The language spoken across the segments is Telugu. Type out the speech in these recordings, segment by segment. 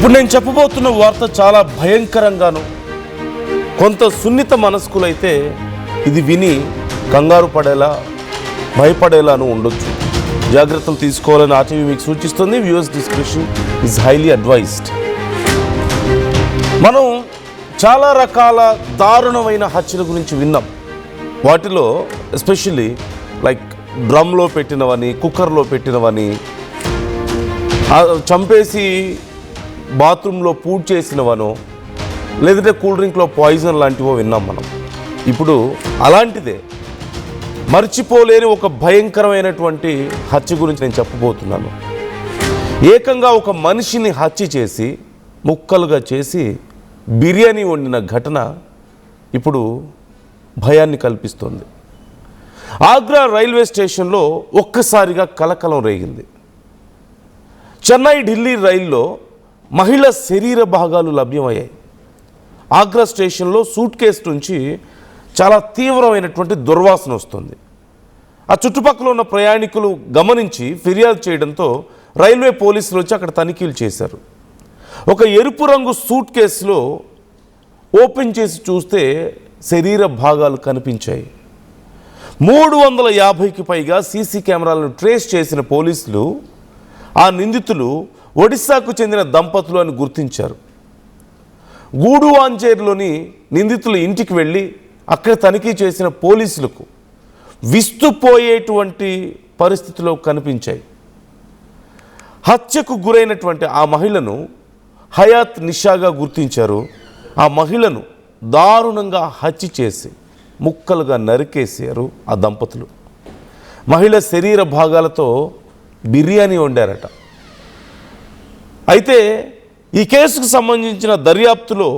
ఇప్పుడు నేను చెప్పబోతున్న వార్త చాలా భయంకరంగాను, కొంత సున్నిత మనస్కులైతే ఇది విని కంగారు పడేలా, భయపడేలాను ఉండొచ్చు. జాగ్రత్తలు తీసుకోవాలని ఆర్టీవీ మీకు సూచిస్తుంది. Viewers description is highly advised. మనం చాలా రకాల దారుణమైన హత్యల గురించి విన్నాం. వాటిలో ఎస్పెషల్లీ లైక్ డ్రమ్లో పెట్టినవని, కుక్కర్లో పెట్టినవని, చంపేసి బాత్రూంలో పూడ్ చేసినవనో, లేదంటే కూల్ డ్రింక్లో పాయిజన్ లాంటివో విన్నాం మనం. ఇప్పుడు అలాంటిదే మర్చిపోలేని ఒక భయంకరమైనటువంటి హత్య గురించి నేను చెప్పబోతున్నాను. ఏకంగా ఒక మనిషిని హత్య చేసి ముక్కలుగా చేసి బిర్యానీ వండిన ఘటన ఇప్పుడు భయాన్ని కల్పిస్తోంది. ఆగ్రా రైల్వే స్టేషన్లో ఒక్కసారిగా కలకలం రేగింది. చెన్నై ఢిల్లీ రైల్లో మహిళ శరీర భాగాలు లభ్యమయ్యాయి. ఆగ్రా స్టేషన్లో సూట్ కేసు నుంచి చాలా తీవ్రమైనటువంటి దుర్వాసన వస్తుంది. ఆ చుట్టుపక్కల ఉన్న ప్రయాణికులు గమనించి ఫిర్యాదు చేయడంతో రైల్వే పోలీసులు వచ్చి అక్కడ తనిఖీలు చేశారు. ఒక ఎరుపు రంగు సూట్ కేసులో ఓపెన్ చేసి చూస్తే శరీర భాగాలు కనిపించాయి. 350కి పైగా సీసీ కెమెరాలను ట్రేస్ చేసిన పోలీసులు ఆ నిందితులు ఒడిశాకు చెందిన దంపతులు అని గుర్తించారు. గూడువాంజేర్లోని నిందితుల ఇంటికి వెళ్ళి అక్కడ తనిఖీ చేసిన పోలీసులకు విస్తుపోయేటువంటి పరిస్థితిలో కనిపించాయి. హత్యకు గురైనటువంటి ఆ మహిళను హయాత్ నిషాగా గుర్తించారు. ఆ మహిళను దారుణంగా హత్య చేసి ముక్కలుగా నరికేశారు ఆ దంపతులు. మహిళ శరీర భాగాలతో బిర్యానీ వండారట. అయితే ఈ కేసుకు సంబంధించిన దర్యాప్తులో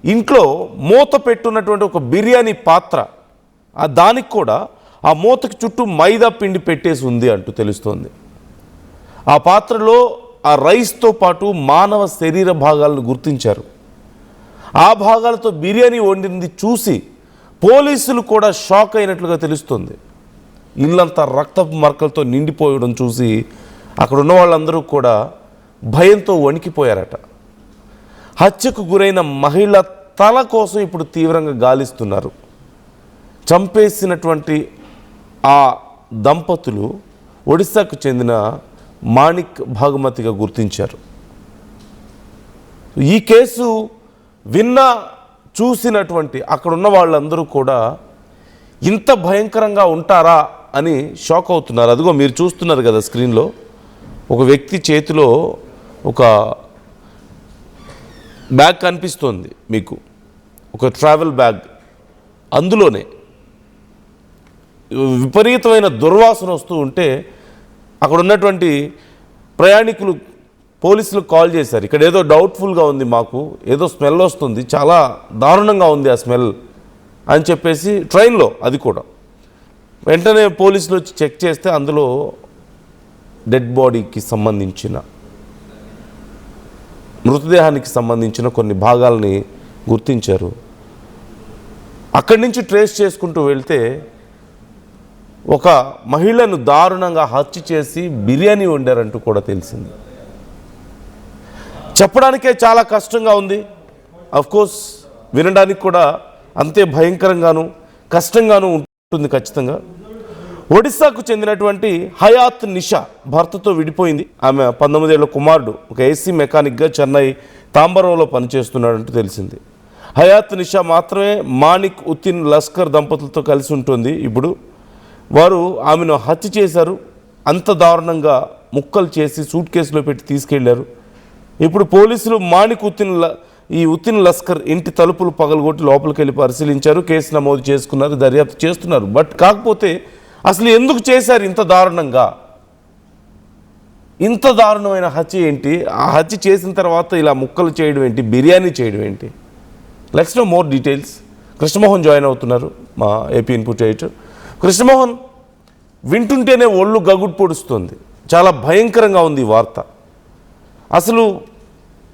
ఇంట్లో మూత పెట్టున్నటువంటి ఒక బిర్యానీ పాత్ర, దానికి కూడా ఆ మూతకి చుట్టూ మైదా పిండి పెట్టేసి ఉంది అంటూ తెలుస్తోంది. ఆ పాత్రలో ఆ రైస్తో పాటు మానవ శరీర భాగాలను గుర్తించారు. ఆ భాగాలతో బిర్యానీ వండింది చూసి పోలీసులు కూడా షాక్ అయినట్లుగా తెలుస్తుంది. ఇల్లంతా రక్తపు మరకలతో నిండిపోయడం చూసి అక్కడ ఉన్న వాళ్ళందరూ కూడా భయంతో వణికిపోయారట. హత్యకు గురైన మహిళ తల కోసం ఇప్పుడు తీవ్రంగా గాలిస్తున్నారు. చంపేసినటువంటి ఆ దంపతులు ఒడిశాకు చెందిన మాణిక్ భాగమతిగా గుర్తించారు. ఈ కేసు చూసినటువంటి అక్కడున్న వాళ్ళందరూ కూడా ఇంత భయంకరంగా ఉంటారా అని షాక్ అవుతున్నారు. అదిగో మీరు చూస్తున్నారు కదా స్క్రీన్లో, ఒక వ్యక్తి చేతిలో ఒక బ్యాగ్ కనిపిస్తోంది మీకు, ఒక ట్రావెల్ బ్యాగ్. అందులోనే విపరీతమైన దుర్వాసన వస్తూ ఉంటే అక్కడ ఉన్నటువంటి ప్రయాణికులు పోలీసులకు కాల్ చేశారు. ఇక్కడ ఏదో డౌట్ఫుల్గా ఉంది, మాకు ఏదో స్మెల్ వస్తుంది, చాలా దారుణంగా ఉంది ఆ స్మెల్ అని చెప్పేసి ట్రైన్లో. అది కూడా వెంటనే పోలీసులు వచ్చి చెక్ చేస్తే అందులో డెడ్ బాడీకి సంబంధించిన, మృతదేహానికి సంబంధించిన కొన్ని భాగాలని గుర్తించారు. అక్కడి నుంచి ట్రేస్ చేసుకుంటూ వెళ్తే ఒక మహిళను దారుణంగా హత్య చేసి బిర్యానీ వండారంటూ కూడా తెలిసింది. చెప్పడానికే చాలా కష్టంగా ఉంది. అఫ్కోర్స్ వినడానికి కూడా అంతే భయంకరంగాను కష్టంగాను ఉంటుంది ఖచ్చితంగా. ఒడిశాకు చెందినటువంటి హయాత్ నిషా భర్తతో విడిపోయింది. ఆమె 19 ఏళ్ల కుమారుడు ఒక ఏసీ మెకానిక్గా చెన్నై తాంబరంలో పనిచేస్తున్నాడంటూ తెలిసింది. హయాత్ నిషా మాత్రమే మాణిక్ ఉతిన్ లస్కర్ దంపతులతో కలిసి ఉంటుంది. ఇప్పుడు వారు ఆమెను హత్య చేశారు. అంత దారుణంగా ముక్కలు చేసి సూట్ కేసులో పెట్టి తీసుకెళ్లారు. ఇప్పుడు పోలీసులు మాణిక్ ఉతిన్ లస్కర్ ఇంటి తలుపులు పగలగొట్టి లోపలికి వెళ్ళి పరిశీలించారు. కేసు నమోదు చేసుకున్నారు, దర్యాప్తు చేస్తున్నారు. బట్ కాకపోతే అసలు ఎందుకు చేశారు ఇంత దారుణంగా? ఇంత దారుణమైన హత్య ఏంటి? ఆ హత్య చేసిన తర్వాత ఇలా ముక్కలు చేయడం ఏంటి, బిర్యానీ చేయడం ఏంటి? Let's know more details. Krishnamohan join అవుతున్నారు, మా ఏపీ ఇన్పుట్ ఎడిటర్. కృష్ణమోహన్, వింటుంటేనే ఒళ్ళు గగుడు పొడుస్తుంది. చాలా భయంకరంగా ఉంది ఈ వార్త. అసలు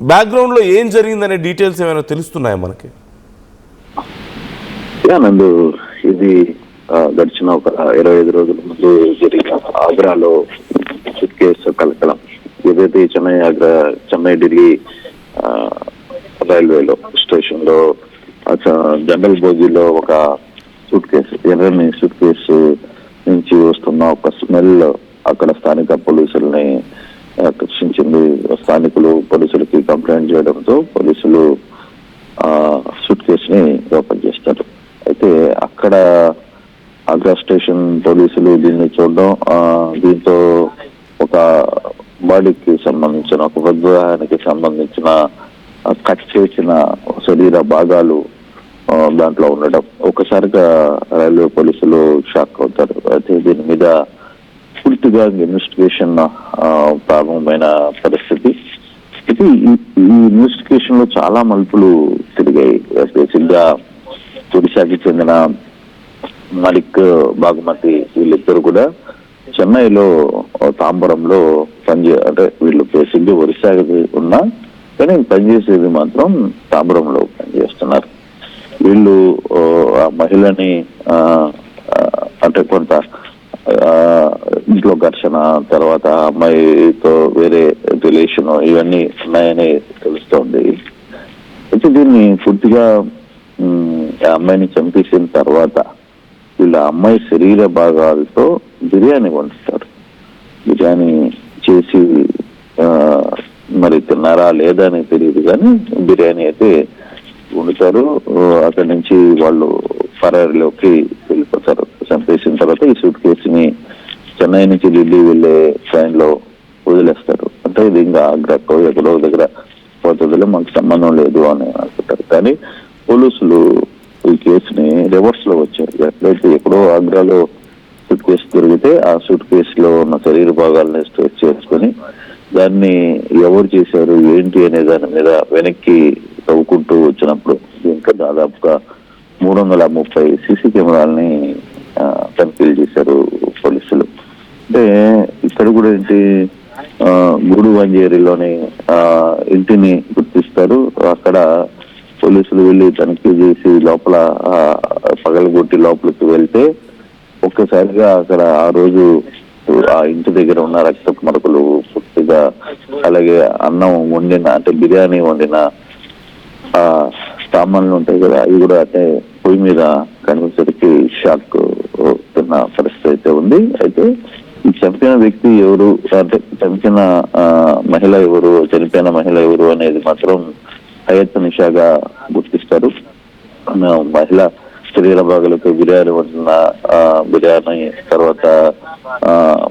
బ్యాక్గ్రౌండ్లో ఏం జరిగిందనే డీటెయిల్స్ ఏమైనా తెలుస్తున్నాయా మనకి? నందు, ఇది గడిచిన ఒక 25 రోజుల ముందు జరిగిన ఆగ్రాలో సూట్ కేసు కలకలం. ఏదైతే చెన్నై ఢిల్లీ రైల్వేలో స్టేషన్ లో జనరల్ బోగీలో ఒక ఎర్రని సూట్ కేసు నుంచి వస్తున్న ఒక స్మెల్ అక్కడ స్థానిక పోలీసుల్ని ఆకర్షించింది. స్థానికులు పోలీసులకి కంప్లైంట్ చేయడంతో పోలీసులు సూట్ కేసుని ఓపెన్ చేస్తారు. అయితే అక్కడ ఆగ్రా స్టేషన్ పోలీసులు దీన్ని చూడడం, దీంతో ఒక బాడీకి సంబంధించిన ఒక మృతదేహానికి సంబంధించిన కట్ చేసిన శరీర భాగాలు దాంట్లో ఉండడం ఒకసారిగా రైల్వే పోలీసులు షాక్ అవుతారు. అయితే దీని మీద పూర్తిగా ఇన్వెస్టిగేషన్ ప్రారంభమైన పరిస్థితి. ఇది ఈ ఇన్వెస్టిగేషన్ లో చాలా మలుపులు తిరిగాయి. బేసిక్ గా ఒడిశాకి చెందిన మలిక్, బాగుమతి వీళ్ళిద్దరు కూడా చెన్నైలో తాంబరంలో అంటే వీళ్ళు బేసిక్ గా ఒడిశాకి ఉన్నా కానీ పనిచేసేది మాత్రం తాంబరంలో పనిచేస్తున్నారు. వీళ్ళు ఆ మహిళని అంటే కొంత ఇంట్లో ఘర్షణ, తర్వాత అమ్మాయితో వేరే రిలేషన్ ఇవన్నీ ఉన్నాయని తెలుస్తోంది. అయితే దీన్ని పూర్తిగా ఆ అమ్మాయిని చంపేసిన తర్వాత వీళ్ళ అమ్మాయి శరీర భాగాలతో బిర్యానీ వండుతారు. బిర్యానీ చేసి మరి తిన్నారా లేదా అని తెలియదు కానీ బిర్యానీ అయితే వండుతారు. అక్కడి నుంచి వాళ్ళు ఫరారీలోకి వెళ్ళిపోతారు. చంపేసిన తర్వాత ఈ సూట్ కేసుని చెన్నై నుంచి ఢిల్లీ వెళ్ళే ట్రైన్ లో వదిలేస్తారు. అంటే ఇది ఇంకా ఆగ్రాకో ఎక్కడో దగ్గర పోతుందిలో మనకు సంబంధం లేదు అని అనుకుంటారు. కానీ పోలీసులు ఈ కేసుని రివర్స్ లో వచ్చారు. ఎట్లయితే ఎక్కడో ఆగ్రాలో సూట్ కేసు దొరికితే ఆ సూట్ కేసులో ఉన్న శరీర భాగాలను స్ట్రెచ్ చేసుకుని దాన్ని ఎవరు చేశారు ఏంటి అనే దాని మీద వెనక్కి తవ్వుకుంటూ వచ్చినప్పుడు దీంట్లో దాదాపుగా 330 సీసీ కెమెరాలని తనిఖీలు చేశారు పోలీసులు. అంటే ఇక్కడ కూడా ఏంటి గూడువంజేరిలోని ఇంటిని గుర్తిస్తారు. అక్కడ పోలీసులు వెళ్ళి తనిఖీ చేసి లోపల పగలగొట్టి లోపలికి వెళ్తే ఒక్కసారిగా అక్కడ ఆ రోజు ఆ ఇంటి దగ్గర ఉన్న రక్తపు మరకలు పూర్తిగా, అలాగే అన్నం వండిన అంటే బిర్యానీ వండిన సామాన్లు ఉంటాయి కదా అవి కూడా అంటే పొయ్యి మీద కనిపించడానికి షాక్ తిన్న పరిస్థితి అయితే ఉంది. అయితే ఈ చంపిన వ్యక్తి ఎవరు అంటే చంపిన మహిళ ఎవరు, చనిపోయిన మహిళ ఎవరు అనేది మాత్రం హయత్ నిషాగా గుర్తిస్తారు. మహిళ శరీర భాగాలకు బిర్యానీ వండిన బిర్యానీ, తర్వాత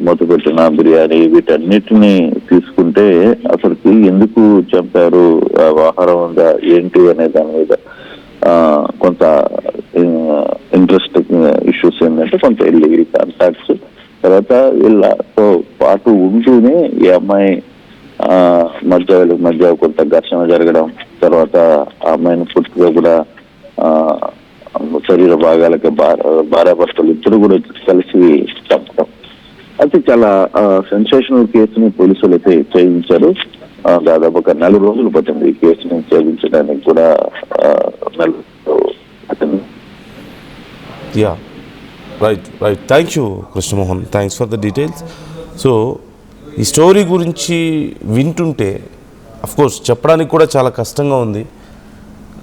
మూత పెట్టిన బిర్యానీ, వీటన్నిటిని తీసుకుంటే అసలుకి ఎందుకు చంపారు, ఆహారం ఉందా ఏంటి అనే దాని మీద కొంత ఇంట్రెస్టింగ్ ఇష్యూస్ ఏంటంటే కొంత ఇల్లీగల్ కాంటాక్ట్స్, తర్వాత వీళ్ళతో పాటు ఉంటూనే ఈ అమ్మాయి మధ్య కొంత ఘర్షణ జరగడం, తర్వాత ఆ అమ్మాయిని పూర్తిగా కూడా శరీర భాగాలకి భార్యాభర్తలు ఇద్దరు కూడా కలిసి చంపడం. అయితే చాలా సెన్సేషనల్ కేసుని పోలీసులు అయితే ఛేదించారు. దాదాపు ఒక 4 రోజులు పట్టింది ఈ కేసుని ఛేదించడానికి కూడా. Yeah right. Thank you Krishnamohan, thanks for the details. So ఈ స్టోరీ గురించి వింటుంటే అఫ్కోర్స్ చెప్పడానికి కూడా చాలా కష్టంగా ఉంది.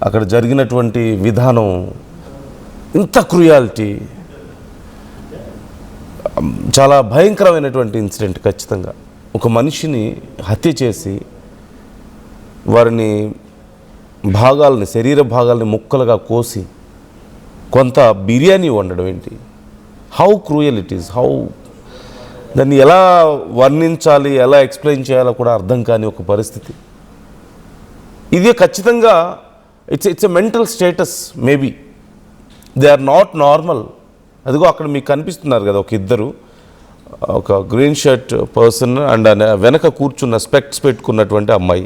అక్కడ జరిగినటువంటి విధానం, ఇంత క్రూయాలిటీ, చాలా భయంకరమైనటువంటి ఇన్సిడెంట్. ఖచ్చితంగా ఒక మనిషిని హత్య చేసి వారిని శరీర భాగాల్ని ముక్కలుగా కోసి కొంత బిర్యానీ వండడం ఏంటి? హౌ క్రూయల్ ఇట్ ఈస్, దాన్ని ఎలా వర్ణించాలి, ఎలా ఎక్స్ప్లెయిన్ చేయాలో కూడా అర్థం కాని ఒక పరిస్థితి. ఇది ఖచ్చితంగా it's a mental status. Maybe they are not normal. అదిగో అక్కడ మీకు కనిపిస్తున్నారు కదా ఒక గ్రీన్ షర్ట్ పర్సన్ అండ్ వెనక కూర్చున్న స్పెక్ట్స్ పెట్టుకున్నటువంటి అమ్మాయి,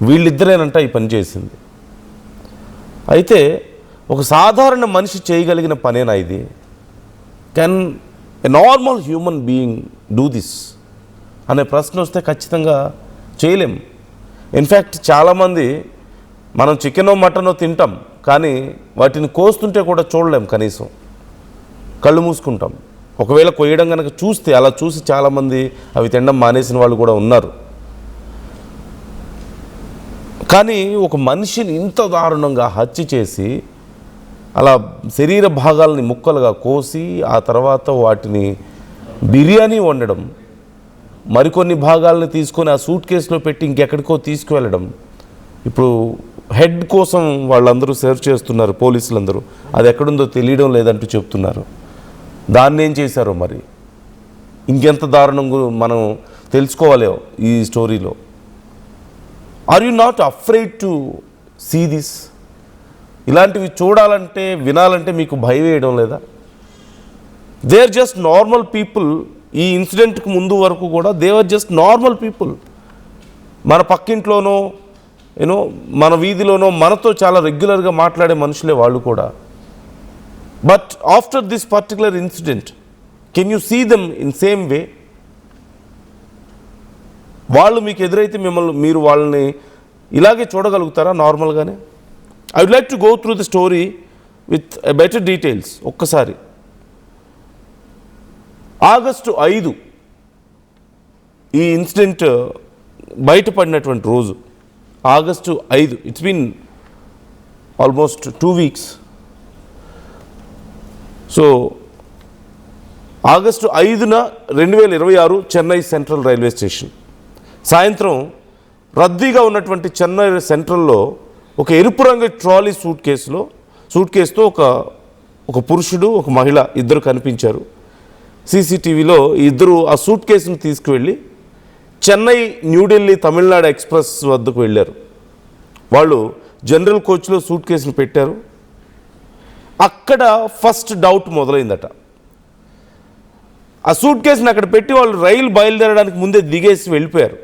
వీళ్ళిద్దరేనంట ఈ పని చేసింది. అయితే ఒక సాధారణ మనిషి చేయగలిగిన పనేనా ఇది? Can a normal human being do this అనే ప్రశ్న వస్తే ఖచ్చితంగా చేయలేం. ఇన్ఫ్యాక్ట్ చాలామంది మనం చికెనో మటనో తింటాం, కానీ వాటిని కోస్తుంటే కూడా చూడలేం, కనీసం కళ్ళు మూసుకుంటాం. ఒకవేళ కొయ్యడం కనుక చూస్తే అలా చూసి చాలామంది అవి తినడం మానేసిన వాళ్ళు కూడా ఉన్నారు. కానీ ఒక మనిషిని ఇంత దారుణంగా హత్య చేసి అలా శరీర భాగాలని ముక్కలుగా కోసి ఆ తర్వాత వాటిని బిర్యానీ వండడం, మరికొన్ని భాగాలను తీసుకొని ఆ సూట్ కేసులో పెట్టి ఇంకెక్కడికో తీసుకువెళ్ళడం. ఇప్పుడు హెడ్ కోసం వాళ్ళందరూ సెర్చ్ చేస్తున్నారు, పోలీసులందరూ. అది ఎక్కడుందో తెలియడం లేదంటూ చెప్తున్నారు. దాన్ని ఏం చేశారో మరి ఇంకెంత దారుణం మనం తెలుసుకోవాలి ఈ స్టోరీలో. Are you not afraid to see this? ఇలాంటివి చూడాలంటే, వినాలంటే మీకు భయం వేయడం లేదా? They are just normal people. ఈ ఇన్సిడెంట్కి ముందు వరకు కూడా they are just normal people. మన పక్కింట్లోనో మన వీధిలోనో మనతో చాలా రెగ్యులర్గా మాట్లాడే మనుషులే వాళ్ళు కూడా. But after this particular incident can you see them in same way? వాళ్ళు మీకు ఎదురైతే మీరు వాళ్ళని ఇలాగే చూడగలుగుతారా నార్మల్గానే? I would like to go through the story with better details. ఒక్కసారి ఆగస్టు 5 ఈ ఇన్సిడెంట్ బయటపడినటువంటి రోజు. August 5, it's been almost 2 weeks. So August 5న 2026 చెన్నై సెంట్రల్ రైల్వే స్టేషన్ సాయంత్రం రద్దీగా ఉన్నటువంటి చెన్నై సెంట్రల్లో ఒక ఎరుపు రంగు ట్రాలీ సూట్ కేసుతో ఒక పురుషుడు, ఒక మహిళ ఇద్దరు కనిపించారు. సీసీటీవీలో ఇద్దరు ఆ సూట్ కేసును తీసుకువెళ్ళి చెన్నై న్యూఢిల్లీ తమిళనాడు ఎక్స్ప్రెస్ వద్దకు వెళ్ళారు. వాళ్ళు జనరల్ కోచ్లో సూట్ కేసును పెట్టారు. అక్కడ ఫస్ట్ డౌట్ మొదలైందట. ఆ సూట్ కేసుని అక్కడ పెట్టి వాళ్ళు రైలు బయలుదేరడానికి ముందే దిగేసి వెళ్ళిపోయారు.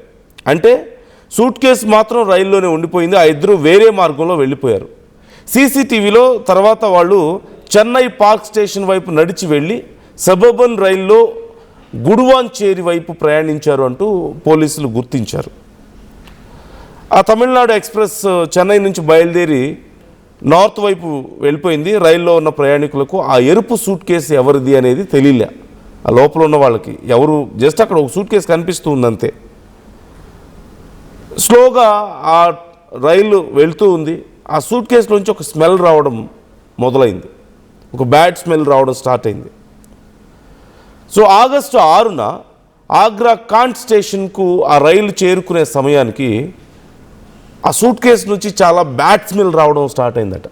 అంటే సూట్ కేసు మాత్రం రైల్లోనే ఉండిపోయింది. ఆ ఇద్దరు వేరే మార్గంలో వెళ్ళిపోయారు. సీసీటీవీలో తర్వాత వాళ్ళు చెన్నై పార్క్ స్టేషన్ వైపు నడిచి వెళ్ళి సబర్బన్ రైల్లో గుడువాంచేరి వైపు ప్రయాణించారు అంటూ పోలీసులు గుర్తించారు. ఆ తమిళనాడు ఎక్స్ప్రెస్ చెన్నై నుంచి బయలుదేరి నార్త్ వైపు వెళ్ళిపోయింది. రైల్లో ఉన్న ప్రయాణికులకు ఆ ఎరుపు సూట్ కేసు ఎవరిది అనేది తెలియలే. ఆ లోపల ఉన్న వాళ్ళకి ఎవరు, జస్ట్ అక్కడ ఒక సూట్ కేసు కనిపిస్తూ ఉందంతే. స్లోగా ఆ రైలు వెళ్తూ ఉంది. ఆ సూట్ కేసులోంచి ఒక స్మెల్ రావడం మొదలైంది. ఒక బ్యాడ్ స్మెల్ రావడం స్టార్ట్ అయింది. సో ఆగస్టు 6న ఆగ్రా కాంట్ స్టేషన్కు ఆ రైలు చేరుకునే సమయానికి ఆ సూట్ కేసు నుంచి చాలా బ్యాడ్ స్మెల్ రావడం స్టార్ట్ అయిందట.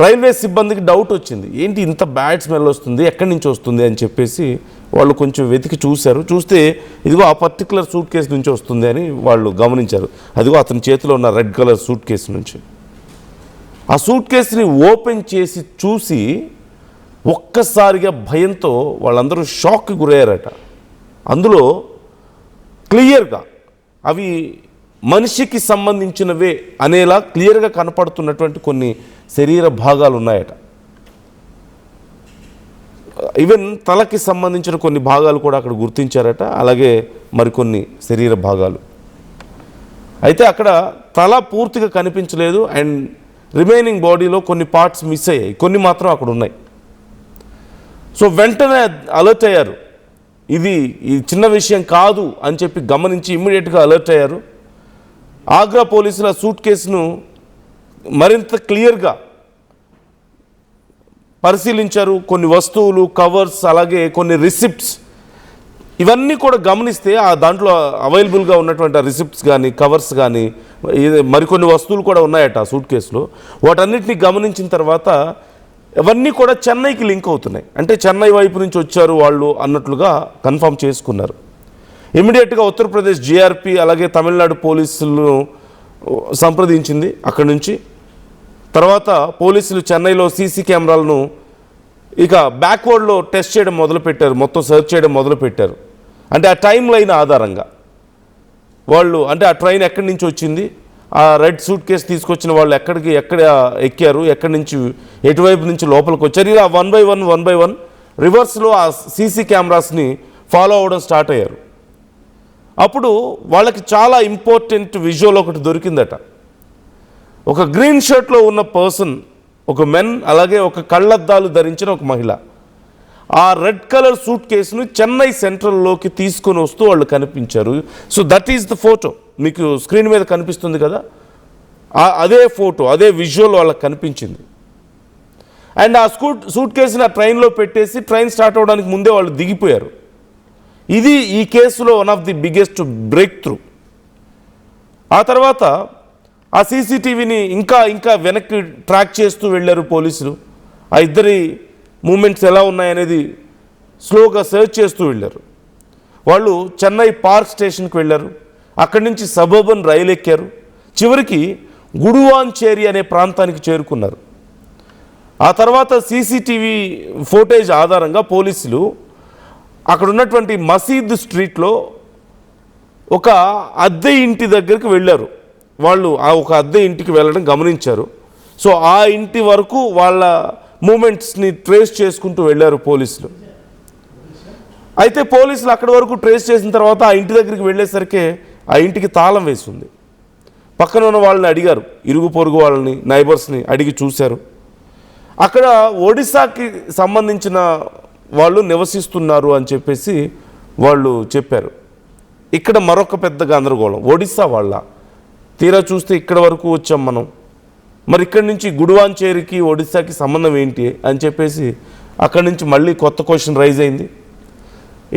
రైల్వే సిబ్బందికి డౌట్ వచ్చింది, ఏంటి ఇంత బ్యాడ్ స్మెల్ వస్తుంది, ఎక్కడి నుంచి వస్తుంది అని చెప్పేసి వాళ్ళు కొంచెం వెతికి చూశారు. చూస్తే ఇదిగో ఆ పర్టికులర్ సూట్ కేసు నుంచి వస్తుంది అని వాళ్ళు గమనించారు. అదిగో అతని చేతిలో ఉన్న రెడ్ కలర్ సూట్ కేసు నుంచి. ఆ సూట్ కేసుని ఓపెన్ చేసి చూసి ఒక్కసారిగా భయంతో వాళ్ళందరూ షాక్కి గురయ్యారట. అందులో క్లియర్గా అవి మనిషికి సంబంధించినవే అనేలా క్లియర్గా కనపడుతున్నటువంటి కొన్ని శరీర భాగాలు ఉన్నాయట. ఈవెన్ తలకి సంబంధించిన కొన్ని భాగాలు కూడా అక్కడ గుర్తించారట, అలాగే మరికొన్ని శరీర భాగాలు. అయితే అక్కడ తల పూర్తిగా కనిపించలేదు అండ్ రిమైనింగ్ బాడీలో కొన్ని పార్ట్స్ మిస్ అయ్యాయి, కొన్ని మాత్రం అక్కడ ఉన్నాయి. సో వెంటనే అలర్ట్ అయ్యారు, ఇది చిన్న విషయం కాదు అని చెప్పి గమనించి ఇమ్మీడియట్గా అలర్ట్ అయ్యారు. ఆగ్రా పోలీసులు ఆ సూట్ కేసును మరింత క్లియర్గా పరిశీలించారు. కొన్ని వస్తువులు, కవర్స్, అలాగే కొన్ని రిసిప్ట్స్, ఇవన్నీ కూడా గమనిస్తే ఆ దాంట్లో అవైలబుల్గా ఉన్నటువంటి ఆ రిసిప్ట్స్ కానీ, కవర్స్ కానీ, మరికొన్ని వస్తువులు కూడా ఉన్నాయట ఆ సూట్ కేసులో. వాటన్నిటిని గమనించిన తర్వాత అవన్నీ కూడా చెన్నైకి లింక్ అవుతున్నాయి. అంటే చెన్నై వైపు నుంచి వచ్చారు వాళ్ళు అన్నట్లుగా కన్ఫర్మ్ చేసుకున్నారు. ఇమీడియట్గా ఉత్తరప్రదేశ్ జీఆర్పీ అలాగే తమిళనాడు పోలీసులను సంప్రదించింది. అక్కడి నుంచి తర్వాత పోలీసులు చెన్నైలో సీసీ కెమెరాలను ఇక బ్యాక్వర్డ్లో టెస్ట్ చేయడం మొదలుపెట్టారు, మొత్తం సెర్చ్ చేయడం మొదలుపెట్టారు. అంటే ఆ టైం లైన్ ఆధారంగా వాళ్ళు, అంటే ఆ ట్రైన్ ఎక్కడి నుంచి వచ్చింది, ఆ రెడ్ సూట్ కేసు తీసుకొచ్చిన వాళ్ళు ఎక్కడ ఎక్కారు, ఎక్కడి నుంచి ఎటువైపు నుంచి లోపలికి వచ్చారు, ఇలా వన్ బై వన్ రివర్స్లో ఆ సీసీ కెమెరాస్ని ఫాలో అవ్వడం స్టార్ట్ అయ్యారు. అప్పుడు వాళ్ళకి చాలా ఇంపార్టెంట్ విజువల్ ఒకటి దొరికిందట. ఒక గ్రీన్ షర్ట్లో ఉన్న పర్సన్, ఒక మెన్, అలాగే ఒక కళ్ళద్దాలు ధరించిన ఒక మహిళ, ఆ రెడ్ కలర్ సూట్ కేసును చెన్నై సెంట్రల్లోకి తీసుకొని వస్తూ వాళ్ళు కనిపించారు. So that is the photo మీకు స్క్రీన్ మీద కనిపిస్తుంది కదా, అదే ఫోటో, అదే విజువల్ వాళ్ళకి కనిపించింది. అండ్ ఆ సూట్ కేసుని ఆ ట్రైన్లో పెట్టేసి ట్రైన్ స్టార్ట్ అవ్వడానికి ముందే వాళ్ళు దిగిపోయారు. ఇది ఈ కేసులో one of the biggest break through. ఆ తర్వాత ఆ సీసీటీవీని ఇంకా వెనక్కి ట్రాక్ చేస్తూ వెళ్ళారు పోలీసులు. ఆ ఇద్దరి మూమెంట్స్ ఎలా ఉన్నాయనేది స్లోగా సర్చ్ చేస్తూ వెళ్ళారు. వాళ్ళు చెన్నై పార్క్ స్టేషన్కి వెళ్ళారు. అక్కడి నుంచి సబర్బన్ రైలు ఎక్కారు. చివరికి గుడువాంచేరి అనే ప్రాంతానికి చేరుకున్నారు. ఆ తర్వాత సీసీటీవీ ఫోటేజ్ ఆధారంగా పోలీసులు అక్కడ ఉన్నటువంటి మసీద్ స్ట్రీట్లో ఒక అద్దె ఇంటి దగ్గరికి వెళ్ళారు. వాళ్ళు ఆ ఒక అద్దె ఇంటికి వెళ్ళడం గమనించారు. సో ఆ ఇంటి వరకు వాళ్ళ మూమెంట్స్ని ట్రేస్ చేసుకుంటూ వెళ్ళారు పోలీసులు. అయితే పోలీసులు అక్కడి వరకు ట్రేస్ చేసిన తర్వాత ఆ ఇంటి దగ్గరికి వెళ్ళేసరికి ఆ ఇంటికి తాళం వేసి ఉంది. పక్కన ఉన్న వాళ్ళని అడిగారు, ఇరుగు పొరుగు వాళ్ళని, నైబర్స్ని అడిగి చూశారు. అక్కడ ఒడిశాకి సంబంధించిన వాళ్ళు నివసిస్తున్నారు అని చెప్పేసి వాళ్ళు చెప్పారు. ఇక్కడ మరొక పెద్ద గందరగోళం, ఒడిశా వాళ్ళ, తీరా చూస్తే ఇక్కడ వరకు వచ్చాం మనం, మరి ఇక్కడి నుంచి గుడువాంచేరికి ఒడిశాకి సంబంధం ఏంటి అని చెప్పేసి అక్కడి నుంచి మళ్ళీ కొత్త క్వశ్చన్ రైజ్ అయింది.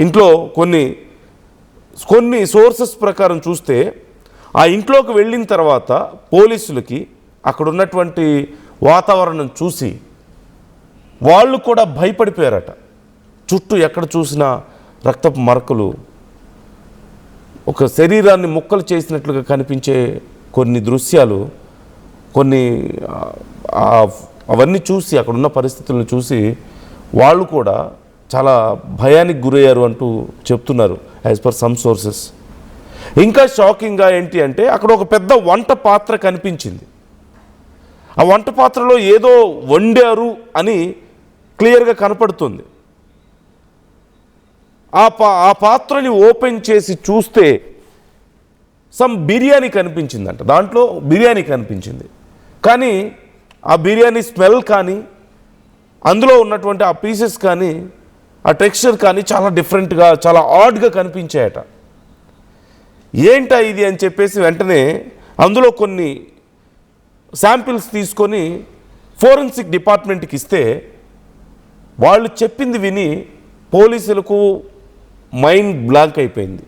ఇంట్లో కొన్ని సోర్సెస్ ప్రకారం చూస్తే ఆ ఇంట్లోకి వెళ్ళిన తర్వాత పోలీసులకి అక్కడ ఉన్నటువంటి వాతావరణం చూసి వాళ్ళు కూడా భయపడిపోయారట. చుట్టూ ఎక్కడ చూసినా రక్తపు మరకలు, ఒక శరీరాన్ని ముక్కలు చేసినట్లుగా కనిపించే కొన్ని దృశ్యాలు, అవన్నీ చూసి అక్కడున్న పరిస్థితులను చూసి వాళ్ళు కూడా చాలా భయానికి గురయ్యారు అంటూ చెప్తున్నారు యాజ్ పర్ సమ్ సోర్సెస్. ఇంకా షాకింగ్గా ఏంటి అంటే అక్కడ ఒక పెద్ద వంట పాత్ర కనిపించింది. ఆ వంట పాత్రలో ఏదో వండారు అని క్లియర్గా కనపడుతుంది. ఆ పాత్రని ఓపెన్ చేసి చూస్తే సమ్ బిర్యానీ కనిపించిందంట. దాంట్లో బిర్యానీ కనిపించింది. కానీ ఆ బిర్యానీ స్మెల్ కానీ, అందులో ఉన్నటువంటి ఆ పీసెస్ కానీ, ఆ టెక్స్చర్ కానీ చాలా డిఫరెంట్గా, చాలా ఆడ్గా కనిపించాయట. ఏంటా ఇది అని చెప్పేసి వెంటనే అందులో కొన్ని శాంపిల్స్ తీసుకొని ఫోరెన్సిక్ డిపార్ట్మెంట్కి ఇస్తే వాళ్ళు చెప్పింది విని పోలీసులకు మైండ్ బ్లాంక్ అయిపోయింది.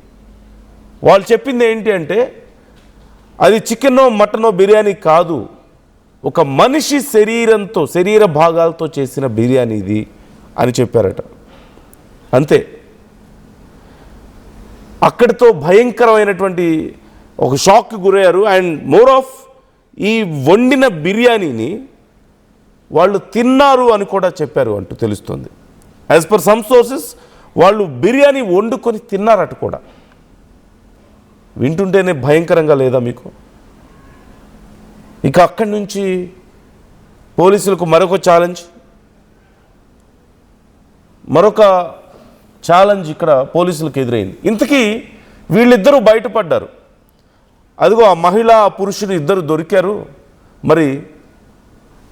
వాళ్ళు చెప్పింది ఏంటి అంటే అది చికెనో మటనో బిర్యానీ కాదు, ఒక మనిషి శరీర భాగాలతో చేసిన బిర్యానీ ఇది అని చెప్పారట. అంతే, అక్కడితో భయంకరమైనటువంటి ఒక షాక్కి గురయ్యారు. అండ్ మోర్ ఆఫ్ ఈ వండిన బిర్యానీని వాళ్ళు తిన్నారు అని కూడా చెప్పారు అంటూ తెలుస్తుంది. యాజ్ పర్ సమ్ సోర్సెస్ వాళ్ళు బిర్యానీ వండుకొని తిన్నారట కూడా. వింటుంటేనే భయంకరంగా లేదా మీకు? ఇక అక్కడి నుంచి పోలీసులకు మరొక ఛాలెంజ్ ఇక్కడ పోలీసులకు ఎదురైంది. ఇంతకీ వీళ్ళిద్దరూ బయటపడ్డారు. అదిగో ఆ మహిళ పురుషుడు ఇద్దరు దొరికారు. మరి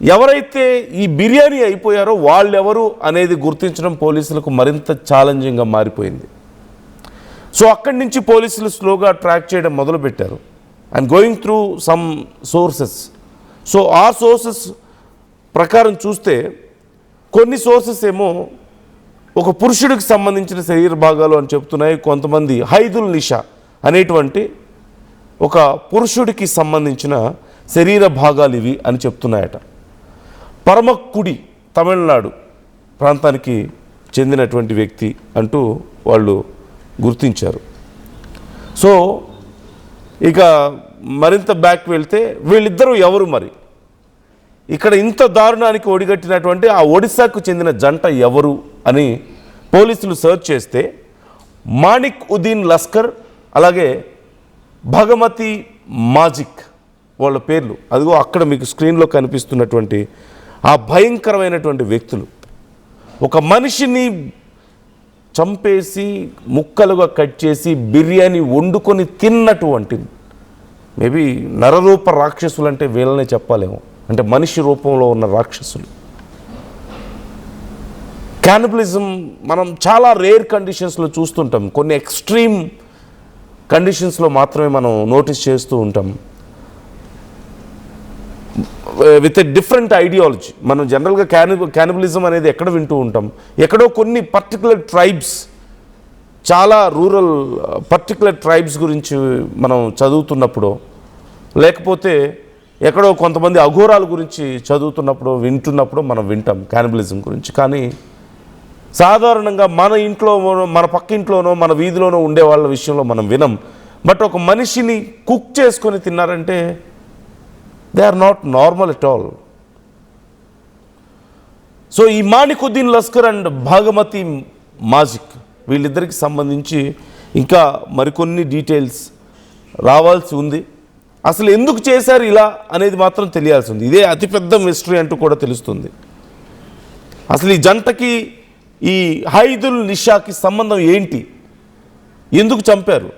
ఎవరైతే ఈ బిర్యానీ అయిపోయారో వాళ్ళెవరు అనేది గుర్తించడం పోలీసులకు మరింత ఛాలెంజింగ్గా మారిపోయింది. సో అక్కడి నుంచి పోలీసులు స్లోగా ట్రాక్ చేయడం మొదలుపెట్టారు. And going through some sources. So ఆ సోర్సెస్ ప్రకారం చూస్తే కొన్ని సోర్సెస్ ఏమో ఒక పురుషుడికి సంబంధించిన శరీర భాగాలు అని చెప్తున్నాయి. కొంతమంది హైదుల్ నిషా అనేటువంటి ఒక పురుషుడికి సంబంధించిన శరీర భాగాలు ఇవి అని చెప్తున్నాయట. పరమక్కుడి తమిళనాడు ప్రాంతానికి చెందినటువంటి వ్యక్తి అంటూ వాళ్ళు గుర్తించారు. సో ఇక మరింత బ్యాక్ వెళ్తే వీళ్ళిద్దరూ ఎవరు మరి? ఇక్కడ ఇంత దారుణానికి ఒడిగట్టినటువంటి ఆ ఒడిశాకు చెందిన జంట ఎవరు అని పోలీసులు సర్చ్ చేస్తే మాణిక్ ఉద్దీన్ లస్కర్, అలాగే భగమతి మాజిక్ వాళ్ళ పేర్లు అదిగో అక్కడ మీకు స్క్రీన్లో కనిపిస్తున్నటువంటి ఆ భయంకరమైనటువంటి వ్యక్తులు. ఒక మనిషిని చంపేసి ముక్కలుగా కట్ చేసి బిర్యానీ వండుకొని తిన్నటువంటి, మేబీ నరరూప రాక్షసులు అంటే వీళ్ళనే చెప్పాలేమో, అంటే మనిషి రూపంలో ఉన్న రాక్షసులు. క్యానిబలిజం మనం చాలా రేర్ కండిషన్స్లో చూస్తుంటాం, కొన్ని ఎక్స్ట్రీమ్ కండిషన్స్లో మాత్రమే మనం నోటీస్ చేస్తూ ఉంటాం. With a different ideology. మనం జనరల్గా క్యానిబలిజం అనేది ఎక్కడ వింటూ ఉంటాం, ఎక్కడో కొన్ని పర్టికులర్ ట్రైబ్స్, చాలా రూరల్ పర్టికులర్ ట్రైబ్స్ గురించి మనం చదువుతున్నప్పుడు, లేకపోతే ఎక్కడో కొంతమంది అఘోరాల గురించి చదువుతున్నప్పుడు వింటున్నప్పుడు మనం వింటాం క్యానిబలిజం గురించి. కానీ సాధారణంగా మన ఇంట్లో, మన పక్క ఇంట్లోనో మన వీధిలోనో ఉండే వాళ్ళ విషయంలో మనం వినం. బట్ ఒక మనిషిని కుక్ చేసుకొని తిన్నారంటే they are not normal at all. So ఈ మానికుద్దీన్ లస్కర్ అండ్ భాగమతి మాజిక్, వీళ్ళిద్దరికి సంబంధించి ఇంకా మరికొన్ని డీటెయిల్స్ రావాల్సి ఉంది. అసలు ఎందుకు చేశారు ఇలా అనేది మాత్రం తెలియాల్సి ఉంది. ఇదే అతిపెద్ద మిస్టరీ అంటూ కూడా తెలుస్తుంది. అసలు ఈ జంటకి, ఈ హైదుల్ నిషాకి సంబంధం ఏంటి, ఎందుకు చంపారు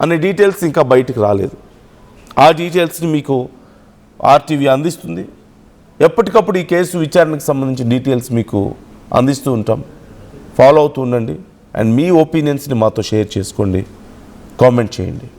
అనే డీటెయిల్స్ ఇంకా బయటికి రాలేదు. ఆ డీటెయిల్స్ని మీకు ఆర్టీవీ అందిస్తుంది. ఎప్పటికప్పుడు ఈ కేసు విచారణకు సంబంధించిన డీటెయిల్స్ మీకు అందిస్తూ ఉంటాం. ఫాలో అవుతూ ఉండండి. అండ్ మీ ఒపీనియన్స్ని మాతో షేర్ చేసుకోండి, కామెంట్ చేయండి.